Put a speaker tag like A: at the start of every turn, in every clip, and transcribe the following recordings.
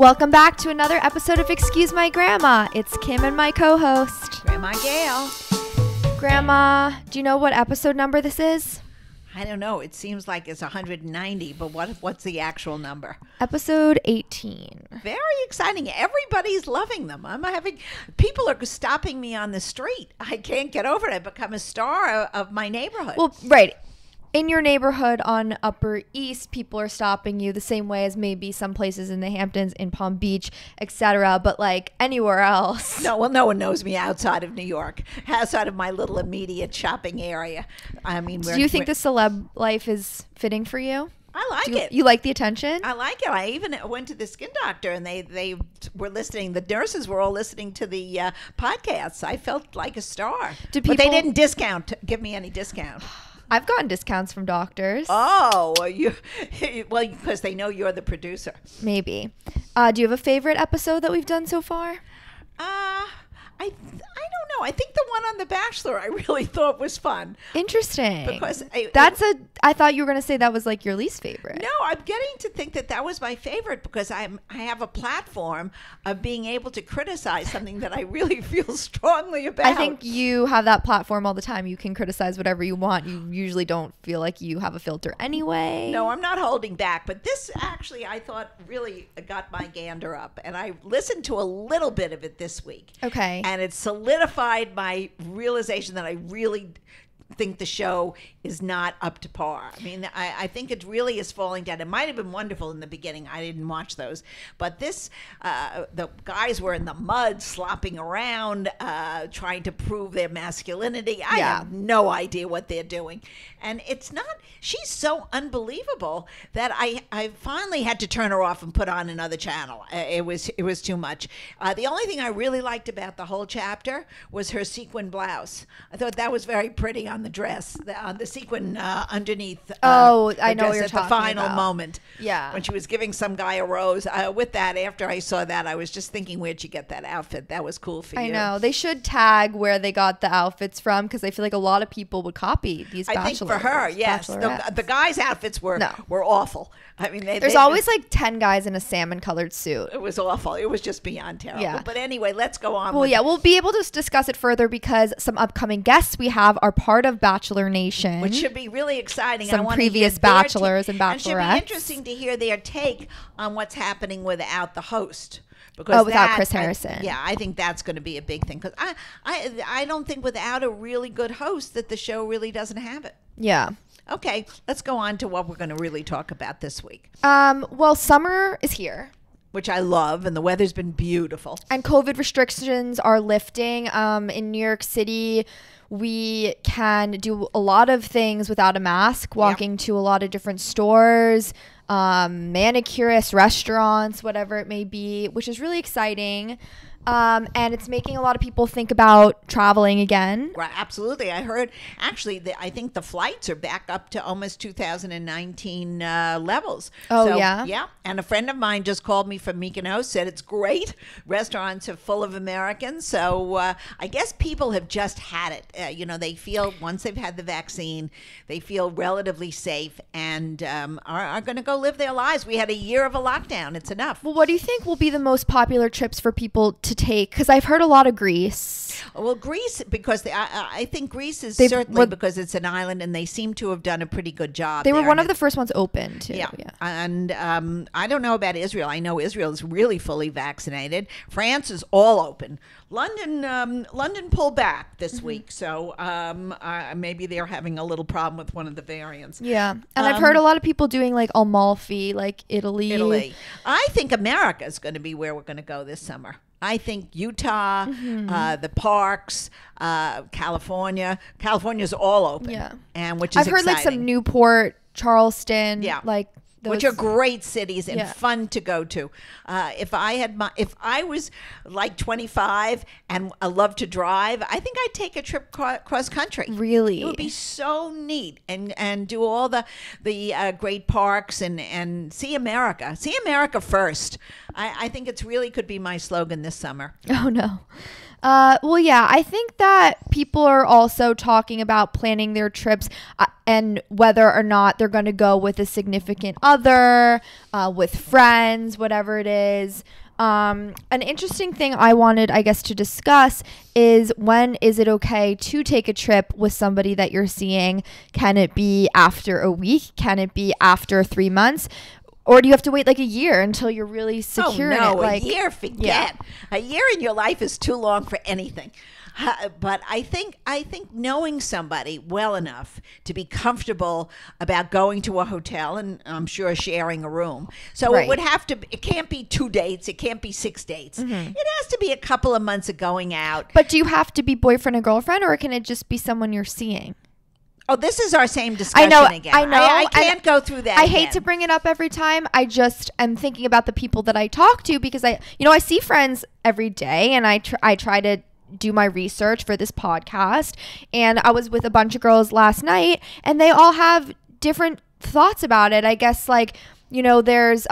A: Welcome back to another episode of Excuse My Grandma. It's Kim and my co-host,
B: Grandma Gail.
A: Grandma, do you know what episode number this is?
B: I don't know. It seems like it's 190, but what's the actual number?
A: Episode 18.
B: Very exciting. Everybody's loving them. People are stopping me on the street. I can't get over it. I've become a star of my neighborhood.
A: Well, right. In your neighborhood on Upper East, people are stopping you the same way as maybe some places in the Hamptons, in Palm Beach, etc. But like anywhere else.
B: No one knows me outside of New York, outside of my little immediate shopping area. I mean,
A: do you think the celeb life is fitting for you?
B: I like it.
A: You like the attention?
B: I like it. I even went to the skin doctor and they were listening. The nurses were all listening to the podcasts. I felt like a star. But they didn't give me any discount.
A: I've gotten discounts from doctors.
B: Oh, because they know you're the producer.
A: Maybe. Do you have a favorite episode that we've done so far?
B: I don't know. I think the one on The Bachelor I really thought was fun.
A: Interesting.
B: Because
A: I thought you were going to say that was like your least favorite.
B: No, I'm getting to think that was my favorite because I have a platform of being able to criticize something that I really feel strongly about.
A: I think you have that platform all the time. You can criticize whatever you want. You usually don't feel like you have a filter anyway.
B: No, I'm not holding back. But this actually, I thought, really got my gander up. And I listened to a little bit of it this week.
A: Okay.
B: And it solidified my realization that I really think the show is not up to par. I mean, I think it really is falling down. It might have been wonderful in the beginning. I didn't watch those. But the guys were in the mud, slopping around, trying to prove their masculinity. I have no idea what they're doing. And she's so unbelievable that I finally had to turn her off and put on another channel. It was too much. The only thing I really liked about the whole chapter was her sequin blouse. I thought that was very pretty on the dress, the sequin underneath.
A: I know what you're
B: at
A: talking
B: the final
A: about.
B: moment.
A: Yeah.
B: When she was giving some guy a rose. With that, after I saw that, I was just thinking, where'd you get that outfit? That was cool for you.
A: I know. They should tag where they got the outfits from because I feel like a lot of people would copy these bachelors.
B: I think for her, yes. The guys' outfits were awful. I mean,
A: there's always like 10 guys in a salmon-colored suit.
B: It was awful. It was just beyond terrible.
A: Yeah.
B: But anyway, let's go on.
A: Well, we'll be able to discuss it further because some upcoming guests we have are part of Bachelor Nation.
B: Which should be really exciting.
A: Some previous bachelors and bachelorettes.
B: And it should be interesting to hear their take on what's happening without the host. Because
A: without Chris Harrison.
B: I think that's going to be a big thing. Because I don't think without a really good host that the show really doesn't have it.
A: Yeah.
B: Okay, let's go on to what we're going to really talk about this week.
A: Well, summer is here.
B: Which I love, and the weather's been beautiful.
A: And COVID restrictions are lifting. In New York City, we can do a lot of things without a mask, walking to a lot of different stores, manicurists, restaurants, whatever it may be, which is really exciting. And it's making a lot of people think about traveling again.
B: Right, absolutely. I heard, actually, I think the flights are back up to almost 2019 levels.
A: Yeah?
B: Yeah. And a friend of mine just called me from Mykonos, said it's great. Restaurants are full of Americans. So I guess people have just had it. They feel, once they've had the vaccine, they feel relatively safe and are going to go live their lives. We had a year of a lockdown. It's enough.
A: Well, what do you think will be the most popular trips for people to take? Because I've heard a lot of Greece.
B: Well, Greece, because I think Greece is certainly because it's an island and they seem to have done a pretty good job.
A: They were one of the first ones open too.
B: Yeah. And I don't know about Israel. I know Israel is really fully vaccinated. France is all open. London pulled back this week, so maybe they're having a little problem with one of the variants.
A: Yeah, and I've heard a lot of people doing like Amalfi, like Italy.
B: I think America is going to be where we're going to go this summer. I think Utah, the parks, California. California's all open. And which is
A: I've heard
B: exciting.
A: like some Newport, Charleston. Like
B: which are great cities and fun to go to. If I was like 25 and I love to drive, I think I'd take a trip cross country.
A: Really,
B: it would be so neat and do all the great parks and see America. See America first. I think it's really could be my slogan this summer.
A: Oh no. Well, yeah, I think that people are also talking about planning their trips and whether or not they're going to go with a significant other, with friends, whatever it is. An interesting thing I wanted, I guess, to discuss is, when is it okay to take a trip with somebody that you're seeing? Can it be after a week? Can it be after 3 months? Or do you have to wait like a year until you're really secure in it?
B: A year, forget. A year in your life is too long for anything. But I think knowing somebody well enough to be comfortable about going to a hotel, and I'm sure sharing a room. So
A: Right.
B: it can't be 2 dates. It can't be 6 dates. It has to be a couple of months of going out.
A: But do you have to be boyfriend and girlfriend, or can it just be someone you're seeing?
B: Oh, this is our same discussion again.
A: I know.
B: I can't go through that.
A: I hate to bring it up every time. I just am thinking about the people that I talk to, because I see friends every day, and I try to do my research for this podcast. And I was with a bunch of girls last night, and they all have different thoughts about it. I guess, like, there's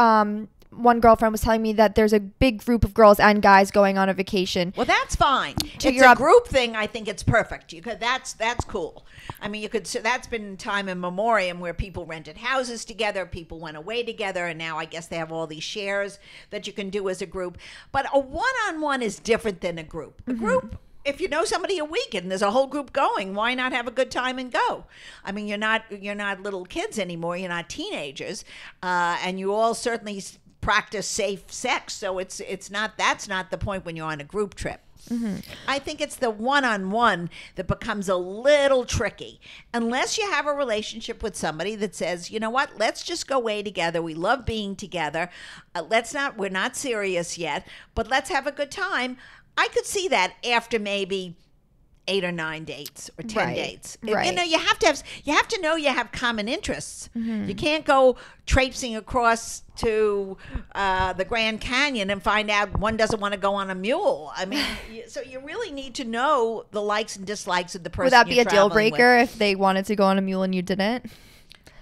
A: one girlfriend was telling me that there's a big group of girls and guys going on a vacation.
B: Well, that's fine. It's
A: Europe.
B: a group thing. I think it's perfect. That's cool. I mean, that's been time in memoriam where people rented houses together, people went away together, and now I guess they have all these shares that you can do as a group. But a one-on-one is different than a group. A group, if you know somebody a week and there's a whole group going, why not have a good time and go? I mean, you're not little kids anymore. You're not teenagers, and you all certainly practice safe sex. So that's not the point when you're on a group trip. I think it's the one-on-one that becomes a little tricky, unless you have a relationship with somebody that says, you know what, let's just go away together. We love being together. We're not serious yet, but let's have a good time. I could see that after maybe 8 or 9 dates or 10 dates.
A: Right.
B: You have to know you have common interests. You can't go traipsing across to the Grand Canyon and find out one doesn't want to go on a mule. I mean, so you really need to know the likes and dislikes of the person.
A: Would that be
B: you're
A: a deal
B: traveling
A: breaker
B: with.
A: if they wanted to go on a mule and you didn't?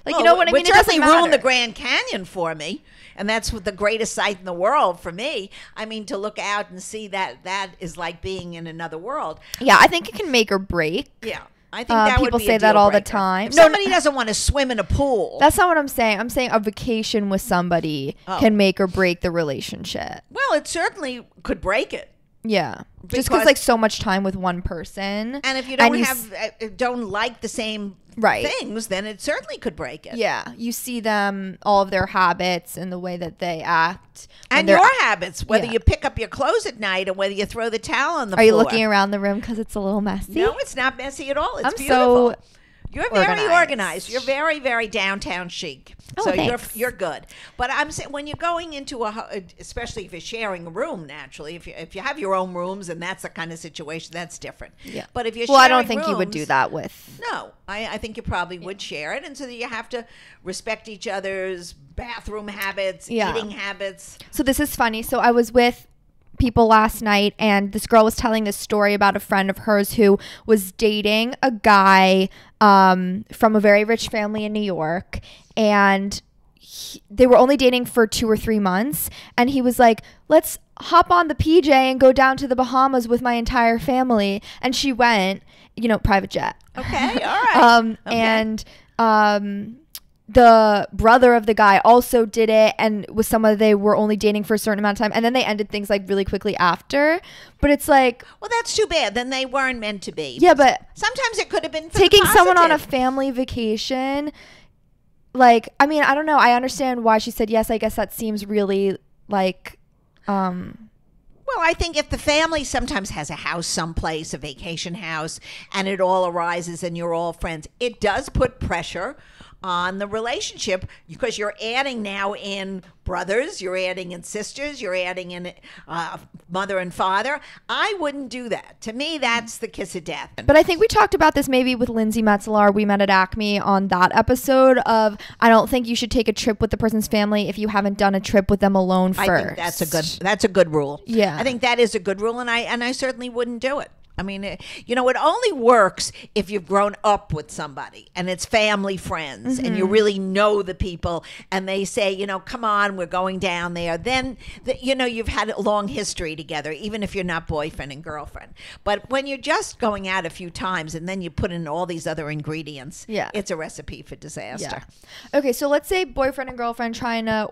A: Like,
B: Well,
A: you know what I mean?
B: It
A: It doesn't
B: certainly ruined the
A: matter.
B: Grand Canyon for me. And that's the greatest sight in the world for me. I mean, to look out and see that is like being in another world.
A: Yeah, I think it can make or break.
B: Yeah. I think that would
A: people
B: be a
A: say that
B: deal
A: all the
B: breaker.
A: time.
B: If
A: No,
B: somebody doesn't want to swim in a pool.
A: That's not what I'm saying. I'm saying a vacation with somebody can make or break the relationship.
B: Well, it certainly could break it.
A: Yeah. Just
B: Because-
A: because, like, so much time with one person.
B: And if you don't like the same
A: Right.
B: things, then it certainly could break it.
A: Yeah. You see them, all of their habits and the way that they act. when
B: And
A: they're-
B: your habits, whether
A: Yeah.
B: you pick up your clothes at night or whether you throw the towel on the
A: Are you
B: floor.
A: looking around the room because it's a little messy?
B: No, it's not messy at all. It's
A: I'm
B: beautiful.
A: so
B: You're very
A: organized.
B: organized. You're very, very downtown chic.
A: Oh,
B: So
A: thanks.
B: you're good. But I'm saying when you're going into especially if you're sharing a room, naturally, if you have your own rooms and that's the kind of situation, that's different.
A: Yeah.
B: But if you're
A: Well, I don't
B: sharing
A: think you would do
B: rooms-
A: that with.
B: No, I think you probably would share it, and so that you have to respect each other's bathroom habits,
A: Yeah.
B: eating habits.
A: So this is funny. So I was with people last night, and this girl was telling this story about a friend of hers who was dating a guy from a very rich family in New York, and they were only dating for 2 or 3 months, and he was like, let's hop on the PJ and go down to the Bahamas with my entire family. And she went, private jet.
B: Okay, all right. Okay.
A: And the brother of the guy also did it, and with someone they were only dating for a certain amount of time, and then they ended things like really quickly after. But it's like,
B: Well, that's too bad. Then they weren't meant to be.
A: yeah, but
B: Sometimes it could have been for the
A: taking someone on a
B: positive.
A: family vacation, like, I mean, I don't know. I understand why she said yes. I guess that seems really like,
B: Well, I think if the family sometimes has a house someplace, a vacation house, and it all arises and you're all friends, it does put pressure on the relationship because you're adding now in brothers, you're adding in sisters, you're adding in mother and father. I wouldn't do that. To me, that's the kiss of death.
A: but I think we talked about this maybe with Lindsay Metzelaar. We met at Acme on that episode of, I don't think you should take a trip with the person's family if you haven't done a trip with them alone first.
B: I think that's a good rule.
A: Yeah.
B: I think that is a good rule, and I certainly wouldn't do it. I mean, it only works if you've grown up with somebody and it's family friends and you really know the people and they say, come on, we're going down there. Then, you've had a long history together, even if you're not boyfriend and girlfriend. But when you're just going out a few times and then you put in all these other ingredients, it's a recipe for disaster.
A: Yeah. Okay, so let's say boyfriend and girlfriend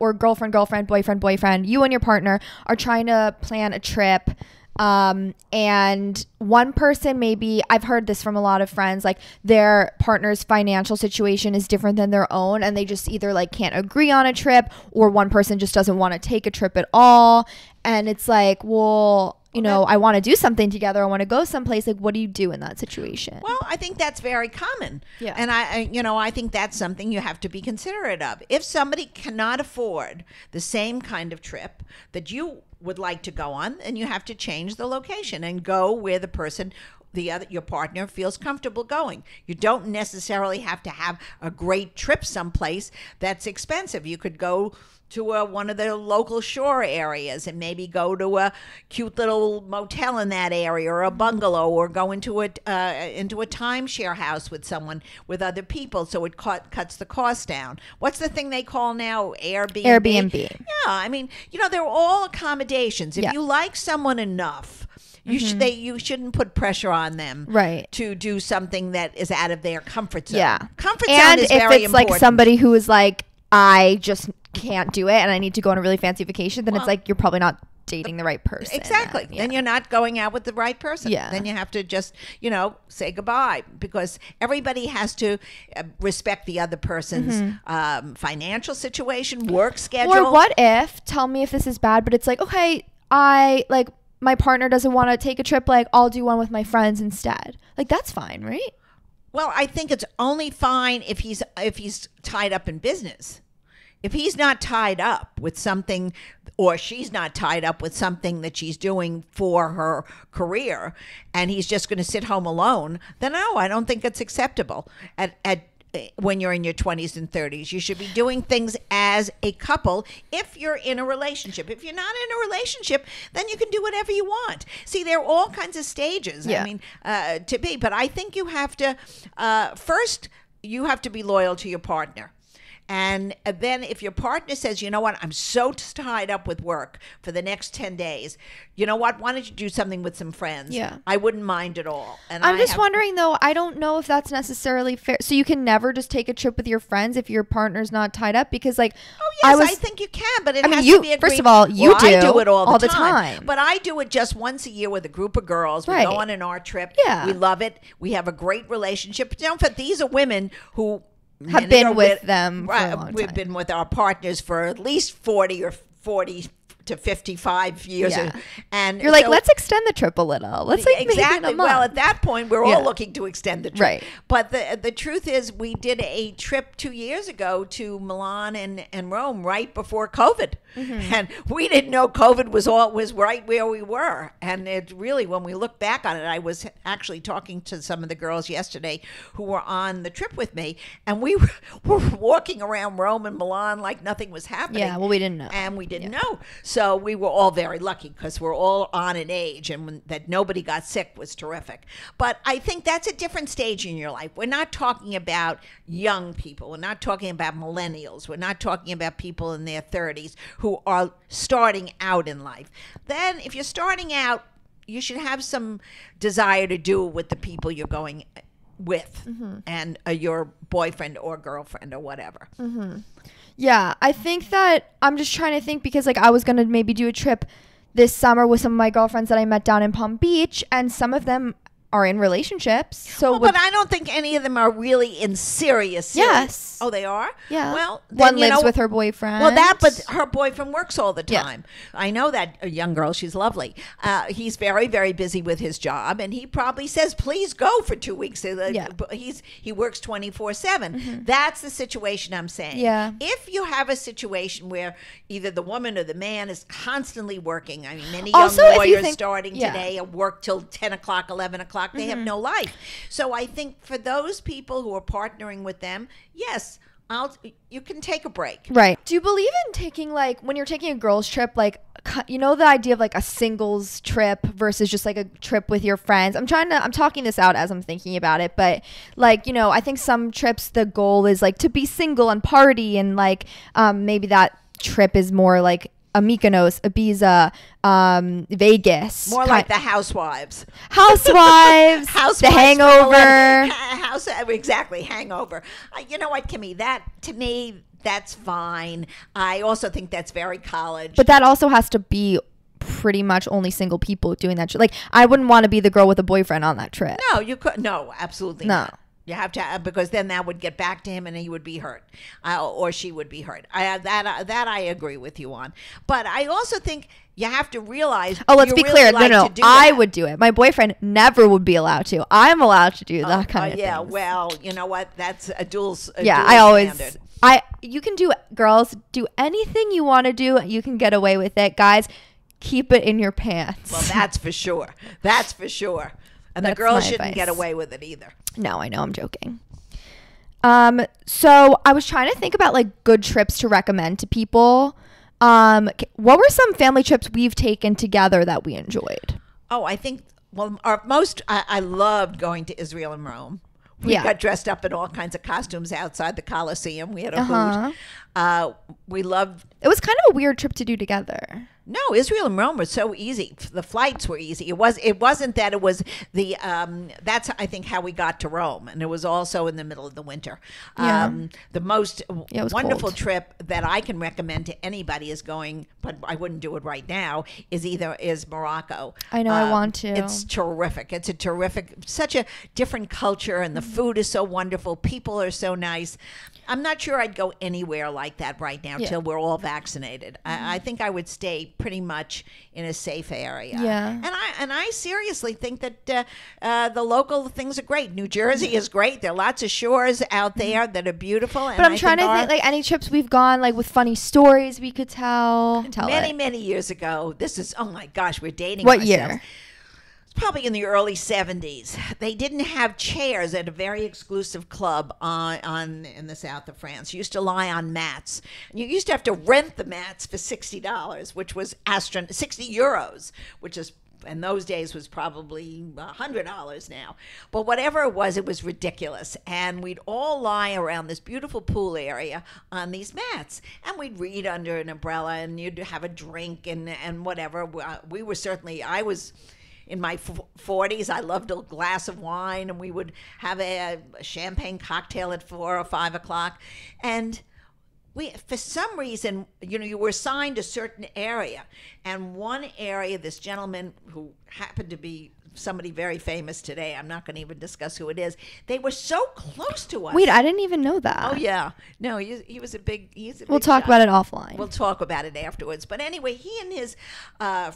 A: or girlfriend, boyfriend, you and your partner are trying to plan a trip. And one person, maybe I've heard this from a lot of friends, like their partner's financial situation is different than their own and they just either like can't agree on a trip or one person just doesn't want to take a trip at all. And it's like, well, I want to do something together. I want to go someplace. Like, what do you do in that situation?
B: Well, I think that's very common.
A: Yeah.
B: And I think that's something you have to be considerate of. If somebody cannot afford the same kind of trip that you would like to go on, then you have to change the location and go where the person, your partner, feels comfortable going. You don't necessarily have to have a great trip someplace that's expensive. You could go to one of the local shore areas and maybe go to a cute little motel in that area or a bungalow or go into a timeshare house with other people so it cuts the cost down. What's the thing they call now? Airbnb. Yeah, I mean, they're all accommodations. If you like someone enough, you shouldn't put pressure on them to do something that is out of their comfort zone. Yeah. Comfort zone is very important. And if it's
A: like somebody who is like, I just can't do it and I need to go on a really fancy vacation, then it's like you're probably not dating the right person.
B: Exactly. Then you're not going out with the right person. Yeah. Then you have to just, say goodbye because everybody has to respect the other person's financial situation, work schedule.
A: Or what if, tell me if this is bad, but it's like, okay, my partner doesn't want to take a trip, like I'll do one with my friends instead. Like that's fine, right?
B: Well, I think it's only fine if he's tied up in business. If he's not tied up with something or she's not tied up with something that she's doing for her career and he's just going to sit home alone, then no, I don't think it's acceptable. When you're in your 20s and 30s, you should be doing things as a couple if you're in a relationship. If you're not in a relationship, then you can do whatever you want. See, there are all kinds of stages, to be. But I think you have to, first, you have to be loyal to your partner. And then if your partner says, you know what, I'm so tied up with work for the next 10 days, you know what, why don't you do something with some friends? Yeah. I wouldn't mind at all. And
A: I'm just wondering, though, I don't know if that's necessarily fair. So you can never just take a trip with your friends if your partner's not tied up? Because, like,
B: oh, yes, I think you can, but it has to be a
A: first of all, you
B: I do it all the
A: time.
B: But I do it just once a year with a group of girls. We go on an art trip. Yeah. We love it. We have a great relationship. Don't forget, these are women who
A: have been with them for a long time.
B: We've been with our partners for at least 40 to 55 years. Yeah.
A: And you're like, let's extend the trip a little. Let's make it a month.
B: Well, at that point, we're all looking to extend the trip. Right. But the truth is, we did a trip 2 years ago to Milan and Rome right before COVID. Mm-hmm. And we didn't know COVID was right where we were. And it really, when we look back on it, I was actually talking to some of the girls yesterday who were on the trip with me. And we were walking around Rome and Milan like nothing was happening.
A: Yeah, well, we didn't know.
B: And we didn't know. So we were all very lucky because we're all on an age and that nobody got sick was terrific. But I think that's a different stage in your life. We're not talking about young people. We're not talking about millennials. We're not talking about people in their 30s who are starting out in life. Then if you're starting out, you should have some desire to do it with the people you're going with and your boyfriend or girlfriend or whatever.
A: Mm-hmm. Yeah, I think that I'm just trying to think because like I was going to maybe do a trip this summer with some of my girlfriends that I met down in Palm Beach and some of them are in relationships. So
B: but I don't think any of them are really in serious.
A: Yes.
B: Oh, they are?
A: Yeah.
B: Well,
A: one lives with her boyfriend.
B: Well, but her boyfriend works all the time. Yeah. I know that young girl. She's lovely. He's very, very busy with his job, and he probably says, "Please go for 2 weeks." He works 24/7. Mm-hmm. That's the situation I'm saying.
A: Yeah.
B: If you have a situation where either the woman or the man is constantly working, I mean, many young lawyers starting today work till 10 o'clock, 11 o'clock. They have no life. So I think for those people who are partnering with them, yes, you can take a break.
A: Right. Do you believe in taking, like, when you're taking a girls trip, like, you know, the idea of like a singles trip versus just like a trip with your friends. I'm talking this out as I'm thinking about it, but like, you know, I think some trips the goal is like to be single and party, and like maybe that trip is more like a Mykonos, Ibiza, Vegas.
B: More like the Housewives.
A: Housewives, The Hangover.
B: Exactly, Hangover. You know what, Kimmy? That, to me, that's fine. I also think that's very college.
A: But that also has to be pretty much only single people doing that. Like, I wouldn't want to be the girl with a boyfriend on that trip.
B: No, you could. No, absolutely not. You have to, because then that would get back to him and he would be hurt, or she would be hurt. That I agree with you on. But I also think you have to realize.
A: Oh, let's be clear. No. I would do it. My boyfriend never would be allowed to. I'm allowed to do that kind of thing.
B: Yeah, well, you know what? That's a dual standard.
A: You can do, girls, do anything you want to do. You can get away with it. Guys, keep it in your pants.
B: Well, that's for sure. That's for sure. And the girls shouldn't get away with it either.
A: No, I know, I'm joking. So I was trying to think about like good trips to recommend to people. What were some family trips we've taken together that we enjoyed?
B: Oh, I think, well, I loved going to Israel and Rome. We got dressed up in all kinds of costumes outside the Coliseum. We had a hoot. We loved.
A: It was kind of a weird trip to do together.
B: No, Israel and Rome were so easy. The flights were easy. It wasn't that it was the. That's, I think, how we got to Rome, and it was also in the middle of the winter. The most wonderful trip that I can recommend to anybody is going, but I wouldn't do it right now. Is Morocco.
A: I know, I want to.
B: It's terrific. It's a terrific, such a different culture, and the food is so wonderful. People are so nice. I'm not sure I'd go anywhere like that right now till we're all vaccinated. I think I would stay pretty much in a safe area.
A: Yeah.
B: And I seriously think that the local things are great. New Jersey is great. There are lots of shores out there that are beautiful.
A: But I'm trying to think like any trips we've gone like with funny stories we could tell.
B: Many years ago. This is, oh my gosh, we're dating
A: ourselves.
B: What year? Probably in the early 70s. They didn't have chairs at a very exclusive club in the south of France. You used to lie on mats. And you used to have to rent the mats for $60, which was 60 euros, which is in those days was probably $100 now. But whatever it was ridiculous. And we'd all lie around this beautiful pool area on these mats. And we'd read under an umbrella, and you'd have a drink and whatever. I was in my 40s. I loved a glass of wine, and we would have a champagne cocktail at 4 or 5 o'clock. And for some reason, you were assigned a certain area. And one area, this gentleman who happened to be somebody very famous today, I'm not going to even discuss who it is, they were so close to us.
A: Wait, I didn't even know that.
B: Oh, yeah. No, he was a big
A: We'll talk about it offline.
B: We'll talk about it afterwards. But anyway, he and his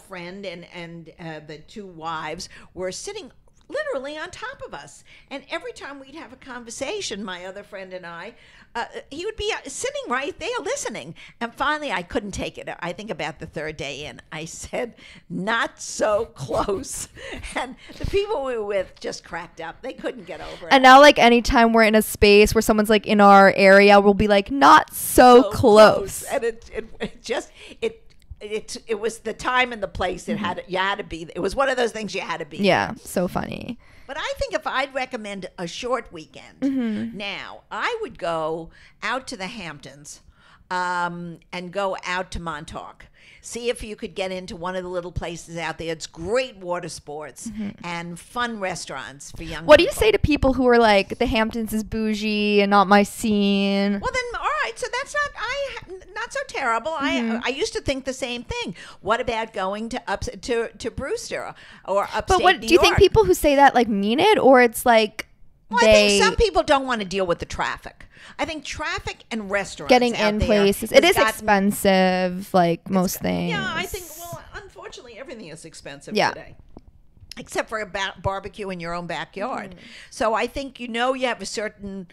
B: friend and the two wives were sitting literally on top of us. And every time we'd have a conversation, my other friend and I, he would be sitting right there listening. And finally, I couldn't take it. I think about the third day in, I said, not so close. And the people we were with just cracked up. They couldn't get over it.
A: And now, like, anytime we're in a space where someone's, like, in our area, we'll be like, not so close.
B: And it was the time and the place. You had to be. It was one of those things you had to be.
A: Yeah, so funny.
B: But I think if I'd recommend a short weekend now, I would go out to the Hamptons and go out to Montauk. See if you could get into one of the little places out there. It's great water sports and fun restaurants for young people.
A: What do you say to people who are like, the Hamptons is bougie and not my scene?
B: Well, then, all right. So that's not so terrible. I used to think the same thing. What about going to Brewster or upstate
A: But what
B: New
A: do you think
B: York?
A: people who say that like mean it, or it's like
B: I think some people don't want to deal with the traffic. I think traffic and restaurants
A: getting in places, it is expensive, like most things.
B: Yeah, I think, well, unfortunately, everything is expensive today. Except for a barbecue in your own backyard. So I think, you have a certain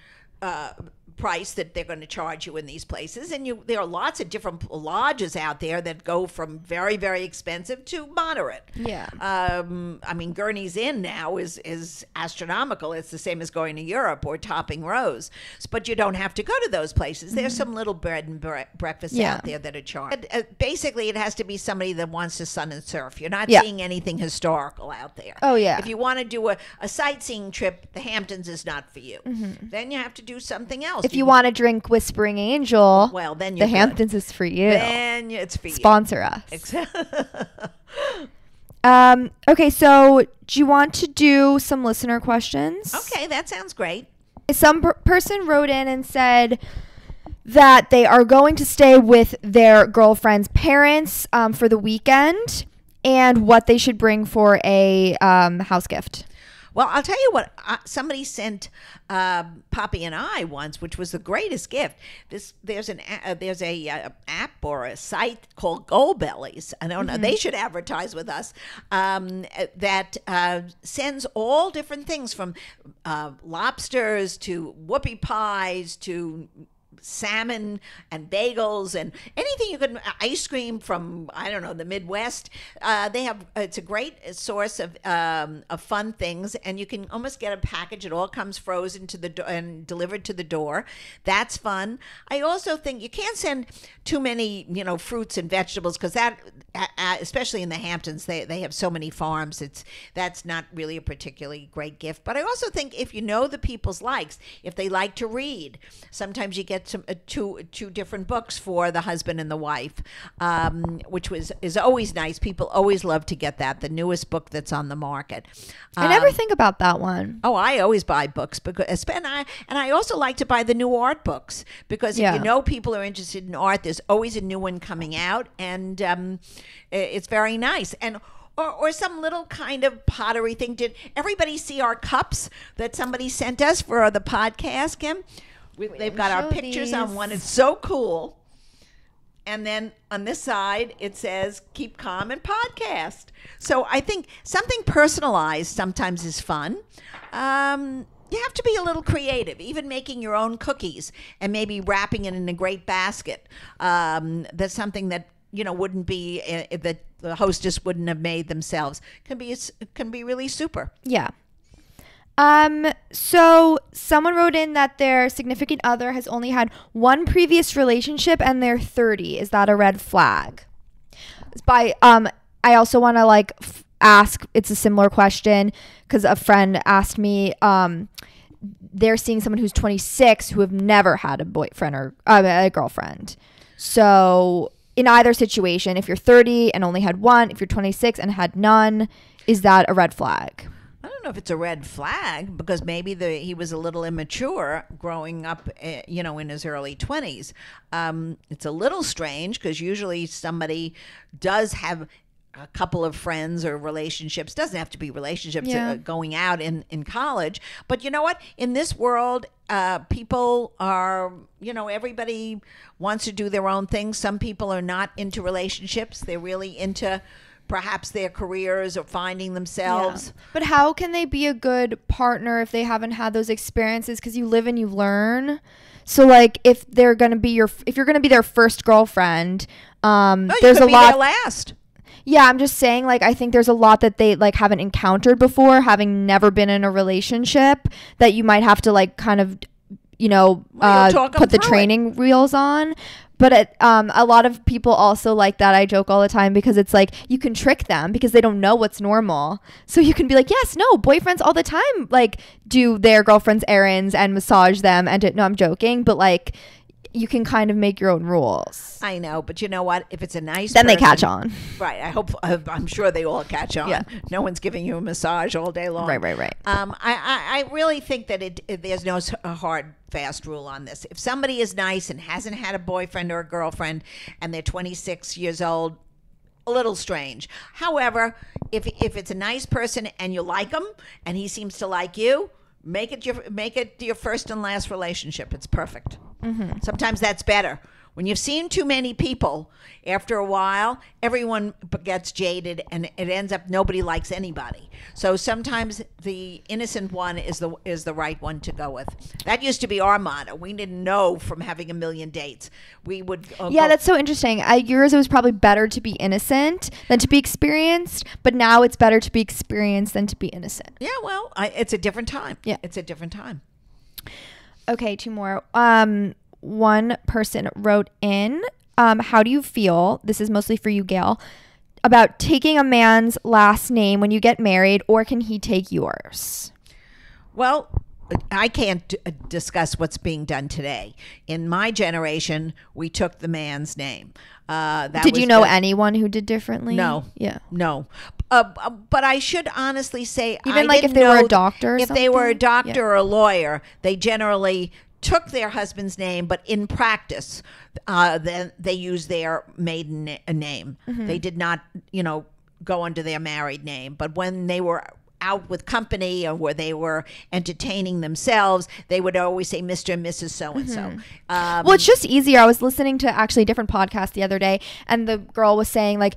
B: price that they're going to charge you in these places, and there are lots of different lodges out there that go from very, very expensive to moderate.
A: Yeah.
B: I mean, Gurney's Inn now is astronomical. It's the same as going to Europe or Topping Rose, but you don't have to go to those places. There's some little bed and breakfasts out there that are charged. Basically, it has to be somebody that wants to sun and surf. You're not seeing anything historical out there.
A: Oh, yeah.
B: If you want to do a sightseeing trip, the Hamptons is not for you. Then you have to do something else.
A: If you want to drink Whispering Angel,
B: well, then
A: the Hamptons is for you.
B: Then it's for you.
A: Sponsor us.
B: Exactly.
A: Okay, so do you want to do some listener questions?
B: Okay, that sounds great.
A: Some person wrote in and said that they are going to stay with their girlfriend's parents for the weekend, and what they should bring for a house gift.
B: Well, I'll tell you what. Somebody sent Poppy and I once, which was the greatest gift. There's a app or a site called Goldbellies. I don't know. They should advertise with us. That sends all different things from lobsters to whoopie pies to salmon and bagels and anything you can, ice cream from, I don't know, the Midwest. It's a great source of fun things, and you can almost get a package. It all comes frozen to the and delivered to the door. That's fun. I also think you can't send too many, fruits and vegetables, because that, especially in the Hamptons, they have so many farms. That's not really a particularly great gift. But I also think if you know the people's likes, if they like to read, sometimes you get two different books for the husband and the wife, which is always nice. People always love to get that, the newest book that's on the market.
A: I never think about that one.
B: Oh, I always buy books because and I also like to buy the new art books, because if you know people are interested in art, there's always a new one coming out, and it's very nice. And or some little kind of pottery thing. Did everybody see our cups that somebody sent us for the podcast, Kim? They've got our pictures on one. It's so cool. And then on this side, it says, keep calm and podcast. So I think something personalized sometimes is fun. You have to be a little creative, even making your own cookies and maybe wrapping it in a great basket. That's something that, wouldn't be, that the hostess wouldn't have made themselves. Can be really super.
A: Yeah. So someone wrote in that their significant other has only had one previous relationship and they're 30. Is that a red flag? I also want to ask, it's a similar question because a friend asked me, they're seeing someone who's 26 who have never had a boyfriend or a girlfriend. So in either situation, if you're 30 and only had one, if you're 26 and had none, is that a red flag?
B: I don't know if it's a red flag, because maybe he was a little immature growing up, in his early 20s. It's a little strange because usually somebody does have a couple of friends or relationships. Doesn't have to be relationships going out in college. But you know what? In this world, people are, everybody wants to do their own thing. Some people are not into relationships. They're really into perhaps their careers or finding themselves.
A: Yeah. But how can they be a good partner if they haven't had those experiences? Because you live and you learn. So if they're going to be if you're going to be their first girlfriend, there's a lot.
B: Their last.
A: Yeah, I'm just saying, I think there's a lot that they haven't encountered before, having never been in a relationship, that you might have to kind of, put the training wheels on. But a lot of people also like that. I joke all the time because it's you can trick them because they don't know what's normal. So you can be yes, no, boyfriends all the time do their girlfriend's errands and massage them. And no, I'm joking, but you can kind of make your own rules.
B: I know, but you know what? If it's a nice
A: then
B: person,
A: they catch on.
B: Right. I'm sure they all catch on.
A: Yeah.
B: No one's giving you a massage all day long.
A: Right.
B: I really think that there's no hard, fast rule on this. If somebody is nice and hasn't had a boyfriend or a girlfriend and they're 26 years old, a little strange. However, if it's a nice person and you like him and he seems to like you, make it your first and last relationship. It's perfect. Mm-hmm. Sometimes that's better When you've seen too many people, after a while, everyone gets jaded, and it ends up nobody likes anybody. So sometimes the innocent one is the right one to go with. That used to be our motto. We didn't know from having a million dates. We would
A: that's so interesting. Yours, it was probably better to be innocent than to be experienced, but now it's better to be experienced than to be innocent.
B: Yeah, well, it's a different time.
A: Yeah,
B: it's a different time.
A: Okay, two more. One person wrote in, how do you feel, this is mostly for you, Gail, about taking a man's last name when you get married, or can he take yours?
B: Well, I can't discuss what's being done today. In my generation, we took the man's name.
A: Did you know anyone who did differently?
B: No.
A: Yeah.
B: No. But I should honestly say,
A: even like if they were a doctor or
B: if they were a doctor or a lawyer, they generally took their husband's name, but in practice, then they used their maiden name. Mm-hmm. They did not, go under their married name. But when they were out with company or where they were entertaining themselves, they would always say Mr. and Mrs. So-and-so.
A: Mm-hmm. Well, it's just easier. I was listening to actually a different podcast the other day, and the girl was saying, like,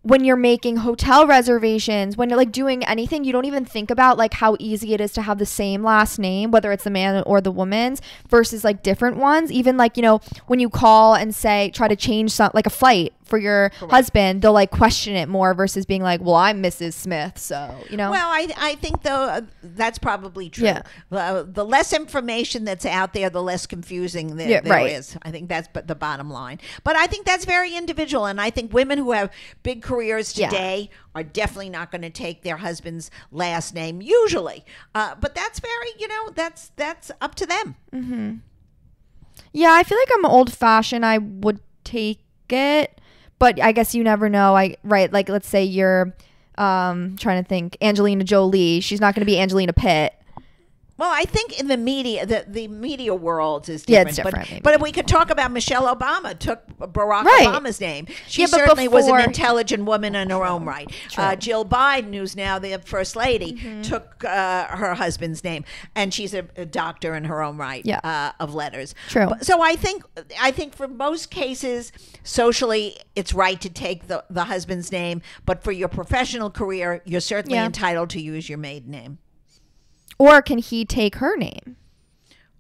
A: when you're making hotel reservations, when you're like doing anything, you don't even think about like how easy it is to have the same last name, whether it's the man or the woman's, versus like different ones. Even like, when you call and say, try to change like a flight for your husband, they'll like question it more versus being like, well, I'm Mrs. Smith. So,
B: Well, I think though that's probably true. Yeah. The less information that's out there, the less confusing there is. I think that's the bottom line. But I think that's very individual. And I think women who have big careers today are definitely not going to take their husband's last name usually. But that's very, that's up to them.
A: Mm-hmm. Yeah, I feel like I'm old fashioned. I would take it. But I guess you never know. Like, let's say you're trying to think, Angelina Jolie. She's not going to be Angelina Pitt.
B: Well, I think in the media, the media world is different.
A: Yeah, it's different.
B: But if we could talk about Michelle Obama, took Barack Obama's name. She certainly was an intelligent woman in her own right. Jill Biden, who's now the first lady, took her husband's name, and she's a doctor in her own right of letters.
A: True.
B: So I think for most cases, socially, it's right to take the husband's name, but for your professional career, you're certainly entitled to use your maiden name.
A: Or can he take her name?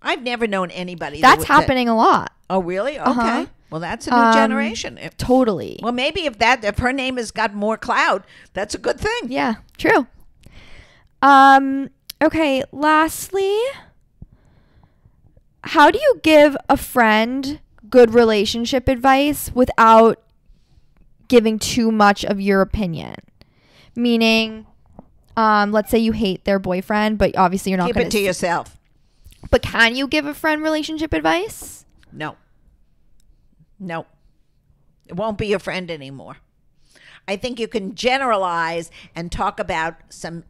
B: I've never known anybody.
A: That's happening a lot.
B: Oh, really? Okay. Well, that's a new generation.
A: Totally.
B: Well, maybe if her name has got more clout, that's a good thing.
A: Yeah, true. Okay, lastly, how do you give a friend good relationship advice without giving too much of your opinion? Meaning, let's say you hate their boyfriend, but obviously you're not going to
B: keep it to yourself.
A: But can you give a friend relationship advice?
B: No. It won't be your friend anymore. I think you can generalize and talk about some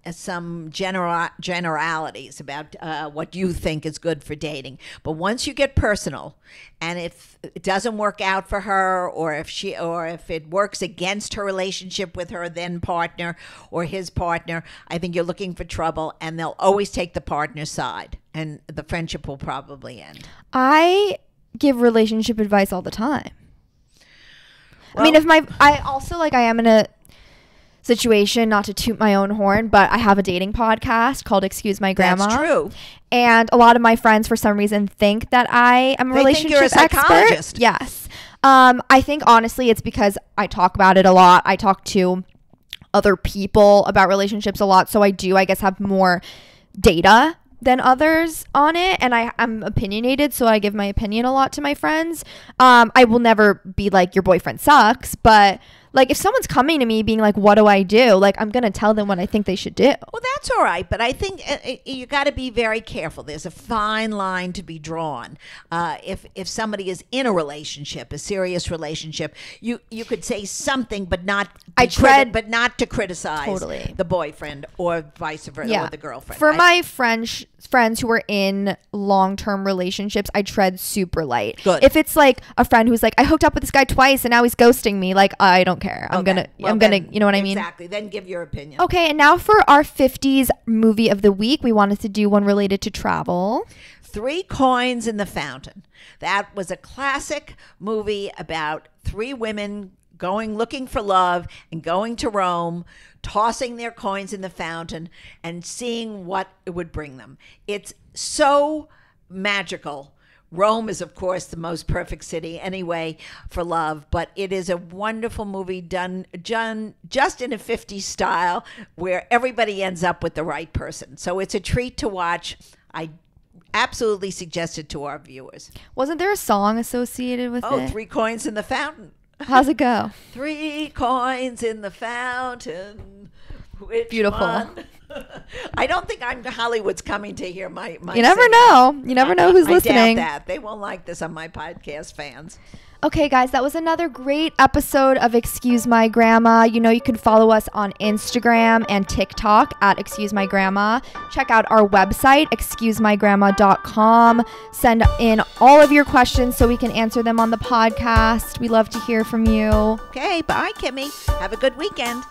B: generalities about what you think is good for dating. But once you get personal, and if it doesn't work out for her, or if it works against her relationship with her then partner or his partner, I think you're looking for trouble, and they'll always take the partner's side, and the friendship will probably end.
A: I give relationship advice all the time. Well, I mean, I am in a situation, not to toot my own horn, but I have a dating podcast called Excuse My Grandma.
B: That's true.
A: And a lot of my friends, for some reason, think that I am a relationship expert.
B: Think you're a psychologist.
A: Yes. I think, honestly, it's because I talk about it a lot. I talk to other people about relationships a lot. So I do, I guess, have more data than others on it, and I'm opinionated, so I give my opinion a lot to my friends. I will never be like, your boyfriend sucks, but like, if someone's coming to me being like, what do I do? Like, I'm gonna tell them what I think they should do.
B: Well, that's all right, but I think you got to be very careful. There's a fine line to be drawn. If somebody is in a relationship, a serious relationship, you could say something, but not to criticize the boyfriend, or vice versa, or the girlfriend.
A: For my friends who are in long-term relationships, I tread super light.
B: Good.
A: If it's like a friend who's like, I hooked up with this guy twice and now he's ghosting me, like, I don't care. I'm gonna, you know what I mean?
B: Exactly. Then give your opinion.
A: Okay, and now for our 50s movie of the week, we wanted to do one related to travel.
B: Three Coins in the Fountain. That was a classic movie about three women looking for love and going to Rome, tossing their coins in the fountain and seeing what it would bring them. It's so magical. Rome is, of course, the most perfect city anyway for love, but it is a wonderful movie done just in a 50s style where everybody ends up with the right person. So it's a treat to watch. I absolutely suggest it to our viewers.
A: Wasn't there a song associated with it?
B: Three Coins in the Fountain.
A: How's it go?
B: 3 coins in the fountain. Which
A: Beautiful.
B: one? I don't think Hollywood's coming to hear my
A: You never know. You never know who's listening.
B: I doubt that. They won't like this on my podcast, fans.
A: Okay, guys, that was another great episode of Excuse My Grandma. You know, you can follow us on Instagram and TikTok at Excuse My Grandma. Check out our website, excusemygrandma.com. Send in all of your questions so we can answer them on the podcast. We love to hear from you.
B: Okay, bye, Kimmy. Have a good weekend.